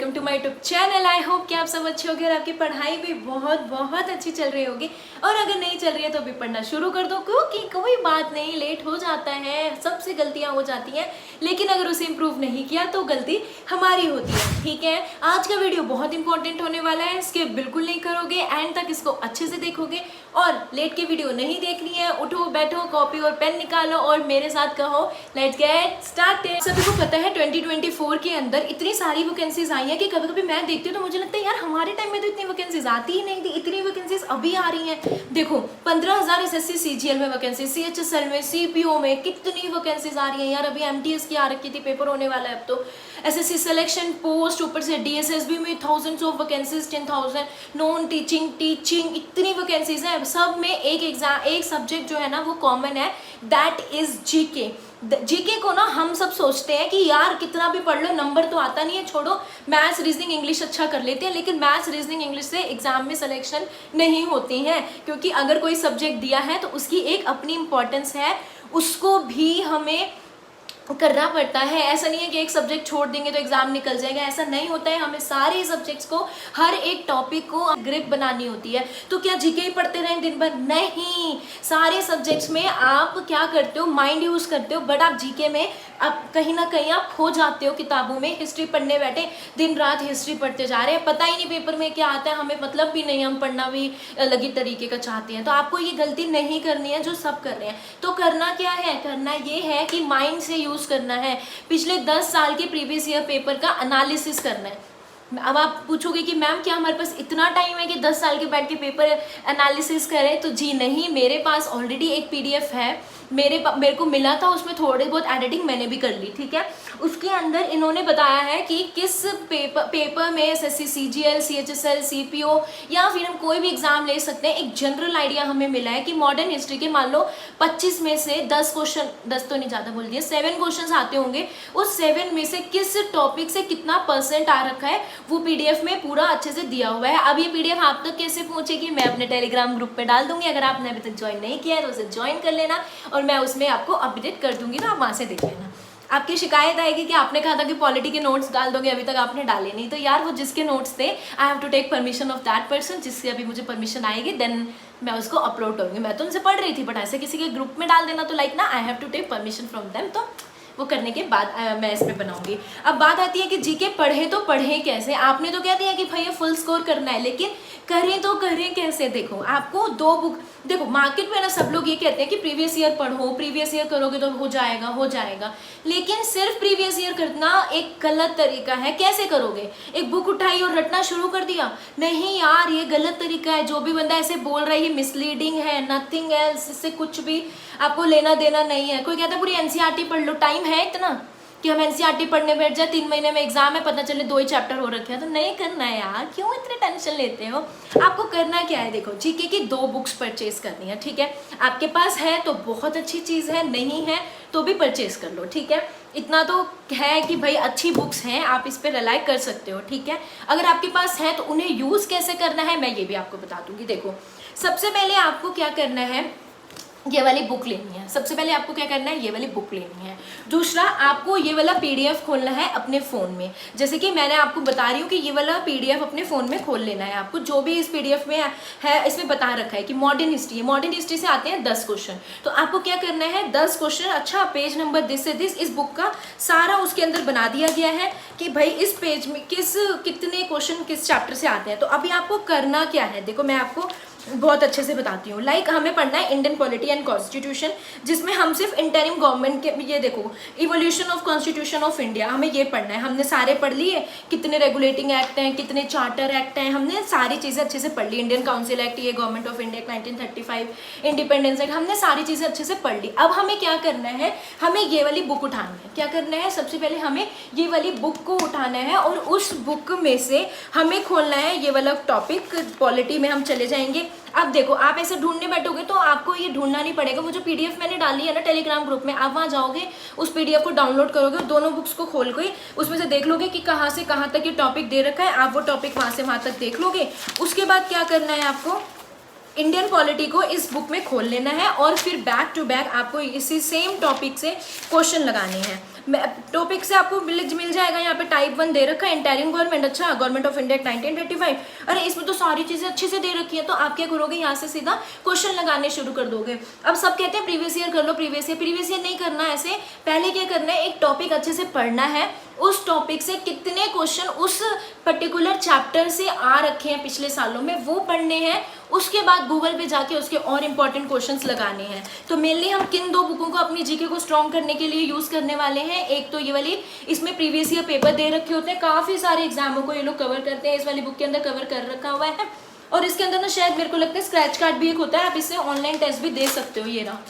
Welcome to my YouTube channel. I hope कि आप सब अच्छे होंगे और आपकी पढ़ाई भी बहुत अच्छी चल रही होगी। और अगर नहीं चल रही है तो अभी पढ़ना शुरू कर दो, क्योंकि कोई बात नहीं, लेट हो जाता है, सबसे गलतियां हो जाती हैं, लेकिन अगर उसे इम्प्रूव नहीं किया तो गलती हमारी होती है। ठीक है, आज का वीडियो बहुत इंपॉर्टेंट होने वाला है, स्किप बिल्कुल नहीं करोगे, एंड तक इसको अच्छे से देखोगे। और लेट के वीडियो नहीं देखनी है, उठो बैठो, कॉपी और पेन निकालो और मेरे साथ कहो लेट्स गेट स्टार्टेड। सभी को पता है 2024 के अंदर इतनी सारी वैकेंसीज आई हैं कि कभी कभी मैं देखती हूँ तो मुझे लगता है यार हमारे टाइम में तो इतनी वैकेंसीज आती ही नहीं थी, इतनी वैकेंसीज अभी आ रही हैं। देखो 15,000 SSC CGL में वैकेंसी, CHSL में, CPO में कितनी वैकेंसीज आ रही हैं यार। अभी MTS की आ रखी थी, पेपर होने वाला है अब तो। SSC सिलेक्शन पोस्ट, ऊपर से DSSB में thousands of vacancies, 10,000 non teaching, teaching, इतनी वैकेंसीज हैं। सब में एक एग्जाम, एक सब्जेक्ट जो है ना वो कॉमन है, दैट इज जीके। जीके को ना हम सब सोचते हैं कि यार कितना भी पढ़ लो नंबर तो आता नहीं है, छोड़ो मैथ्स रीजनिंग इंग्लिश अच्छा कर लेते हैं। लेकिन मैथ्स रीजनिंग इंग्लिश से एग्जाम में सिलेक्शन नहीं होती हैं, क्योंकि अगर कोई सब्जेक्ट दिया है तो उसकी एक अपनी इम्पोर्टेंस है, उसको भी हमें करना पड़ता है। ऐसा नहीं है कि एक सब्जेक्ट छोड़ देंगे तो एग्जाम निकल जाएगा, ऐसा नहीं होता है। हमें सारे सब्जेक्ट्स को, हर एक टॉपिक को ग्रिप बनानी होती है। तो क्या जीके ही पढ़ते रहें दिन भर? नहीं, सारे सब्जेक्ट्स में आप क्या करते हो, माइंड यूज करते हो, बट आप जीके में अब कहीं ना कहीं आप खो जाते हो किताबों में। हिस्ट्री पढ़ने बैठे, दिन रात हिस्ट्री पढ़ते जा रहे हैं, पता ही नहीं पेपर में क्या आता है, हमें मतलब भी नहीं, हम पढ़ना भी अलग ही तरीके का चाहते हैं। तो आपको ये गलती नहीं करनी है जो सब कर रहे हैं। तो करना क्या है, करना ये है कि माइंड से यूज करना है, पिछले 10 साल के प्रीवियस ईयर पेपर का एनालिसिस करना है। अब आप पूछोगे कि मैम क्या हमारे पास इतना टाइम है कि 10 साल के बैठ के पेपर एनालिसिस करें? तो जी नहीं, मेरे पास ऑलरेडी एक PDF है, मेरे को मिला था, उसमें थोड़े बहुत एडिटिंग मैंने भी कर ली। ठीक है, उसके अंदर इन्होंने बताया है कि किस पेपर में SSC CGL CHSL CPO या फिर हम कोई भी एग्जाम ले सकते हैं। एक जनरल आइडिया हमें मिला है कि मॉडर्न हिस्ट्री के मान लो 25 में से 10 क्वेश्चन, 10 तो नहीं ज़्यादा बोल दिए, 7 क्वेश्चन आते होंगे, उस 7 में से किस टॉपिक से कितना % आ रखा है वो PDF में पूरा अच्छे से दिया हुआ है। अब ये PDF आप तक कैसे पहुंचेगी, मैं अपने टेलीग्राम ग्रुप पे डाल दूंगी। अगर आपने अभी तक ज्वाइन नहीं किया है तो उसे ज्वाइन कर लेना और मैं उसमें आपको अपडेट कर दूंगी, तो आप वहाँ से देख लेना। आपकी शिकायत आएगी कि आपने कहा था कि पॉलिटी के नोट्स डाल दोगे, अभी तक आपने डाले नहीं, तो यार वो जिसके नोट्स थे, I have to take permission of that person, जिससे अभी मुझे परमिशन आएगी देन मैं उसको अपलोड करूँगी। मैं तो उनसे पढ़ रही थी, बट ऐसे किसी के ग्रुप में डाल देना तो लाइक ना, I have to take permission from them, तो वो करने के बाद मैं इस पे बनाऊंगी। अब बात आती है कि जीके पढ़े तो पढ़े कैसे। आपने तो कह दिया कि भैया फुल स्कोर करना है, लेकिन करें तो करें कैसे? देखो आपको 2 बुक, देखो मार्केट में ना सब लोग ये कहते हैं कि प्रीवियस ईयर पढ़ो, प्रीवियस ईयर करोगे तो हो जाएगा, लेकिन सिर्फ प्रीवियस ईयर करना एक गलत तरीका है। कैसे करोगे? एक बुक उठाई और रटना शुरू कर दिया? नहीं यार, ये गलत तरीका है। जो भी बंदा ऐसे बोल रहा है ये मिसलीडिंग है, नथिंग एल्स, इससे कुछ भी आपको लेना देना नहीं है। कोई कहता है पूरी NCERT पढ़ लो, टाइम है इतना कि हम NCERT पढ़ने बैठ जाए, 3 महीने में एग्जाम है, पता चले 2 ही चैप्टर हो रखे हैं? तो नहीं करना है यार, क्यों इतने टेंशन लेते हो? आपको करना क्या है, देखो जीके की 2 बुक्स परचेज करनी है। ठीक है, आपके पास है तो बहुत अच्छी चीज़ है, नहीं है तो भी परचेज कर लो। ठीक है, इतना तो है कि भाई अच्छी बुक्स हैं, आप इस पर रिलाई कर सकते हो। ठीक है, अगर आपके पास है तो उन्हें यूज़ कैसे करना है मैं ये भी आपको बता दूंगी। देखो सबसे पहले आपको क्या करना है, ये वाली बुक लेनी है। सबसे पहले आपको क्या करना है, ये वाली बुक लेनी है। दूसरा, आपको ये वाला PDF खोलना है अपने फ़ोन में। जैसे कि मैंने आपको बता रही हूँ कि ये वाला PDF अपने फ़ोन में खोल लेना है आपको। जो भी इस PDF में है, इसमें बता रखा है कि मॉडर्न हिस्ट्री है, मॉडर्न हिस्ट्री से आते हैं 10 क्वेश्चन। तो आपको क्या करना है, 10 क्वेश्चन, अच्छा पेज नंबर दिस से दिस, इस बुक का सारा उसके अंदर बना दिया गया है कि भाई इस पेज में कितने क्वेश्चन किस चैप्टर से आते हैं। तो अभी आपको करना क्या है, देखो मैं आपको बहुत अच्छे से बताती हूँ। लाइक हमें पढ़ना है इंडियन पॉलिटी एंड कॉन्स्टिट्यूशन, जिसमें हम सिर्फ इंटरिम गवर्नमेंट के, ये देखो evolution of constitution of India, हमें ये पढ़ना है। हमने सारे पढ़ लिए, कितने रेगुलेटिंग एक्ट हैं, कितने चार्टर एक्ट हैं, हमने सारी चीज़ें अच्छे से पढ़ ली। इंडियन काउंसिल एक्ट, ये government of India 1935, independence act, हमने सारी चीज़ें अच्छे से पढ़ ली। अब हमें क्या करना है, हमें ये वाली बुक उठानी है। क्या करना है, सबसे पहले हमें ये वाली बुक को उठाना है और उस बुक में से हमें खोलना है ये वाला टॉपिक, पॉलिटी में हम चले जाएंगे। अब देखो आप ऐसे ढूंढने बैठोगे तो आपको ये ढूंढना नहीं पड़ेगा, वो जो PDF मैंने डाली है ना टेलीग्राम ग्रुप में, आप वहाँ जाओगे, उस PDF को डाउनलोड करोगे, दोनों बुक्स को खोल के उसमें से देख लोगे कि कहाँ से कहाँ तक ये टॉपिक दे रखा है, आप वो टॉपिक वहाँ से वहाँ तक देख लोगे। उसके बाद क्या करना है, आपको इंडियन पॉलिटी को इस बुक में खोल लेना है और फिर बैक टू बैक आपको इसी सेम टॉपिक से क्वेश्चन लगाने हैं। टॉपिक से आपको मिल जाएगा। यहाँ पे टाइप 1 दे रखा है, इंटरिम गवर्नमेंट, अच्छा गवर्नमेंट ऑफ इंडिया 1935। अरे इसमें तो सारी चीजें अच्छे से दे रखी है, तो आप क्या करोगे, यहाँ से सीधा क्वेश्चन लगाने शुरू कर दोगे। अब सब कहते हैं प्रीवियस ईयर कर लो, प्रीवियस ईयर नहीं करना है ऐसे। पहले क्या करना है, एक टॉपिक अच्छे से पढ़ना है, उस टॉपिक से कितने क्वेश्चन उस पर्टिकुलर चैप्टर से आ रखे हैं पिछले सालों में वो पढ़ने हैं। उसके बाद गूगल पे जाके उसके और इम्पॉर्टेंट क्वेश्चंस लगाने हैं। तो मेनली हम किन 2 बुकों को अपनी जीके को स्ट्रॉन्ग करने के लिए यूज करने वाले हैं। एक तो ये वाली, इसमें प्रीवियस ईयर पेपर दे रखे होते हैं, काफी सारे एग्जामों को ये लोग कवर करते हैं, इस वाली बुक के अंदर कवर कर रखा हुआ है। और इसके अंदर ना शायद मेरे को लगता है स्क्रैच कार्ड भी एक होता है, आप इससे ऑनलाइन टेस्ट भी दे सकते हो। ये ना,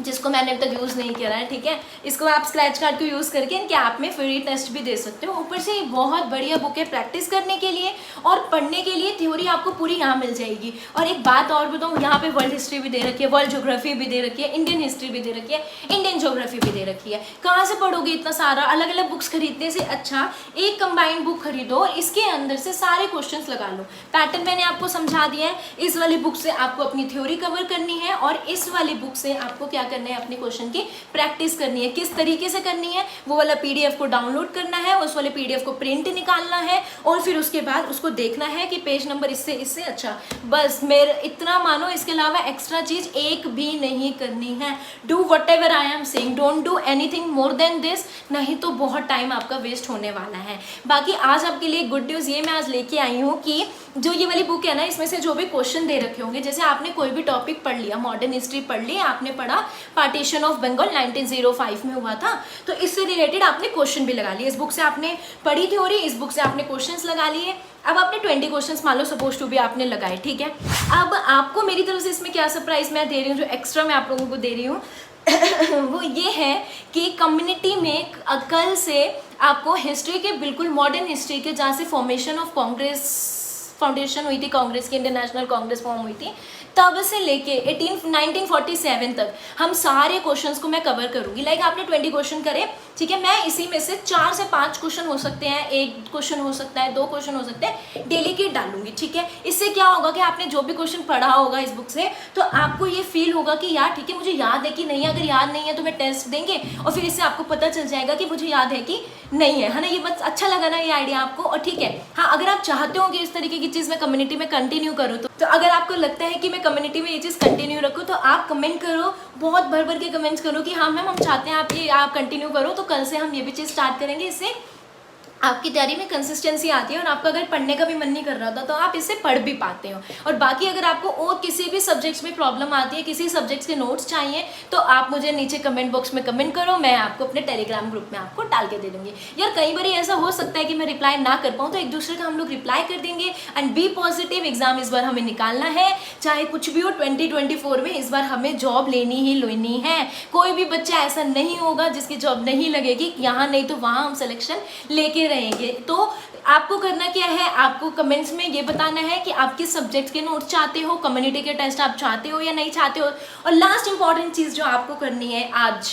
जिसको मैंने अब तक यूज़ नहीं किया है, ठीक है, इसको आप स्क्रैच कार्ड को यूज़ करके इनके ऐप में फ्री टेस्ट भी दे सकते हो। ऊपर से बहुत बढ़िया बुक है प्रैक्टिस करने के लिए और पढ़ने के लिए। थ्योरी आपको पूरी यहाँ मिल जाएगी। और एक बात और बताऊँ, यहाँ पे वर्ल्ड हिस्ट्री भी दे रखी है, वर्ल्ड ज्योग्राफी भी दे रखी है, इंडियन हिस्ट्री भी दे रखी है, इंडियन ज्योग्राफी भी दे रखी है। कहाँ से पढ़ोगे इतना सारा? अलग अलग बुक्स खरीदने से अच्छा एक कंबाइंड बुक खरीदो और इसके अंदर से सारे क्वेश्चन लगा लो। पैटर्न मैंने आपको समझा दिया है। इस वाली बुक से आपको अपनी थ्योरी कवर करनी है और इस वाली बुक से आपको क्या करना है, अपने क्वेश्चन की प्रैक्टिस करनी है। किस तरीके से करनी है, वो वाला पीडीएफ को डाउनलोड करना है, उस वाले पीडीएफ को प्रिंट निकालना है और फिर उसके बाद उसको देखना है कि पेज नंबर इससे अच्छा। बस मेरे इतना मानो, इसके अलावा एक्स्ट्रा चीज एक भी नहीं करनी है। Do what ever I am saying, don't do anything more than this, नहीं तो बहुत टाइम आपका वेस्ट होने वाला है। बाकी आज आपके लिए गुड न्यूज ये मैं आज लेके आई हूँ कि जो ये वाली बुक है ना, इसमें से जो भी क्वेश्चन दे रखे होंगे, जैसे आपने कोई भी टॉपिक पढ़ लिया, मॉडर्न हिस्ट्री पढ़ ली, आपने पढ़ा पार्टीशन ऑफ बंगाल 1905 में हुआ था, तो इससे रिलेटेड आपने क्वेश्चन भी लगा लिए। इस बुक से आपने पढ़ी थ्योरी, इस बुक से आपने क्वेश्चंस लगा लिए। अब आपने 20 क्वेश्चंस मान लो सपोज टू भी आपने लगाए, ठीक है। अब आपको मेरी तरफ से इसमें क्या सरप्राइज मैं दे रही हूँ, जो एक्स्ट्रा मैं आप लोगों को दे रही हूँ वो ये है कि कम्युनिटी में कल से आपको हिस्ट्री के, बिल्कुल मॉडर्न हिस्ट्री के, जहाँ से फॉर्मेशन ऑफ कांग्रेस फाउंडेशन हुई थी, कांग्रेस की, इंडियन नेशनल कांग्रेस फॉर्म हुई थी, तब से लेके 1947 तक हम सारे क्वेश्चंस को मैं कवर करूंगी। लाइक आपने 20 क्वेश्चन करे, ठीक है, मैं इसी में से 4 से 5 क्वेश्चन हो सकते हैं, 1 क्वेश्चन हो सकता है, 2 क्वेश्चन हो सकते हैं, डेलीकेट डालूंगी, ठीक है। इससे क्या होगा कि आपने जो भी क्वेश्चन पढ़ा होगा इस बुक से, तो आपको ये फील होगा कि यार ठीक है, मुझे याद है कि नहीं है। अगर याद नहीं है तो मैं टेस्ट देंगे और फिर इससे आपको पता चल जाएगा कि मुझे याद है कि नहीं है ना। ये बस अच्छा लगा ना ये आइडिया आपको? और ठीक है, हाँ, अगर आप चाहते हो कि इस तरीके की चीज़ मैं कम्युनिटी में कंटिन्यू करूँ, तो अगर आपको लगता है कि मैं कम्युनिटी में ये चीज़ कंटिन्यू रखूँ, तो आप कमेंट करो, बहुत भर भर के कमेंट्स करो कि हाँ मैम हम चाहते हैं आप कंटिन्यू करो। तो कल से हम ये भी चीज़ स्टार्ट करेंगे। इससे आपकी तैयारी में कंसिस्टेंसी आती है और आपका अगर पढ़ने का भी मन नहीं कर रहा था तो आप इससे पढ़ भी पाते हो। और बाकी अगर आपको और किसी भी सब्जेक्ट्स में प्रॉब्लम आती है, किसी सब्जेक्ट्स के नोट्स चाहिए, तो आप मुझे नीचे कमेंट बॉक्स में कमेंट करो, मैं आपको अपने टेलीग्राम ग्रुप में आपको डाल के दे दूँगी। यार कई बार ऐसा हो सकता है कि मैं रिप्लाई ना कर पाऊँ, तो एक दूसरे का हम लोग रिप्लाई कर देंगे। एंड बी पॉजिटिव, एग्जाम इस बार हमें निकालना है, चाहे कुछ भी हो। 2024 में इस बार हमें जॉब लेनी है। कोई भी बच्चा ऐसा नहीं होगा जिसकी जॉब नहीं लगेगी, यहाँ नहीं तो वहाँ हम सिलेक्शन लेके रहेंगे। तो आपको करना क्या है, आपको कमेंट्स में ये बताना है कि आप किस सब्जेक्ट के नोट्स चाहते हो, कम्युनिटी के टेस्ट आप चाहते हो या नहीं चाहते हो। और लास्ट इंपॉर्टेंट चीज़ जो आपको करनी है, आज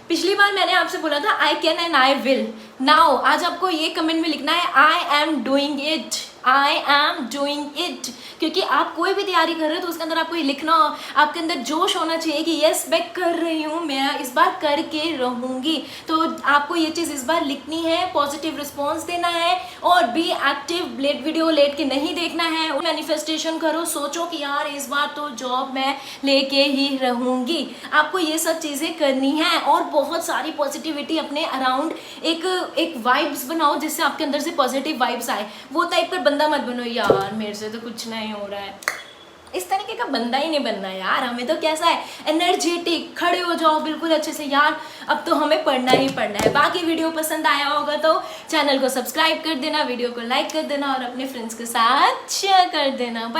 पिछली बार मैंने आपसे बोला था I can and I will, now आज आपको ये कमेंट में लिखना है I am doing it, I am doing it. क्योंकि आप कोई भी तैयारी कर रहे हो तो उसके अंदर आपको ये लिखना, आपके अंदर जोश होना चाहिए कि यस मैं कर रही हूँ, मैं इस बार करके रहूँगी। तो आपको ये चीज़ इस बार लिखनी है, पॉजिटिव रिस्पॉन्स देना है और be active. Late video late के नहीं देखना है, मैनिफेस्टेशन करो, सोचो कि यार इस बार तो जॉब मैं लेके ही रहूँगी। आपको ये सब चीज़ें करनी है और बहुत सारी पॉजिटिविटी अपने अराउंड एक वाइब्स बनाओ, जिससे आपके अंदर से पॉजिटिव वाइब्स आए। वो टाइप का बंदा मत बनो यार मेरे से तो कुछ नहीं हो रहा है, इस तरीके का बंदा ही नहीं बनना यार। हमें तो कैसा है, एनर्जेटिक खड़े हो जाओ बिल्कुल अच्छे से, यार अब तो हमें पढ़ना ही पढ़ना है। बाकी वीडियो पसंद आया होगा तो चैनल को सब्सक्राइब कर देना, वीडियो को लाइक कर देना और अपने फ्रेंड्स के साथ शेयर कर देना। बाय।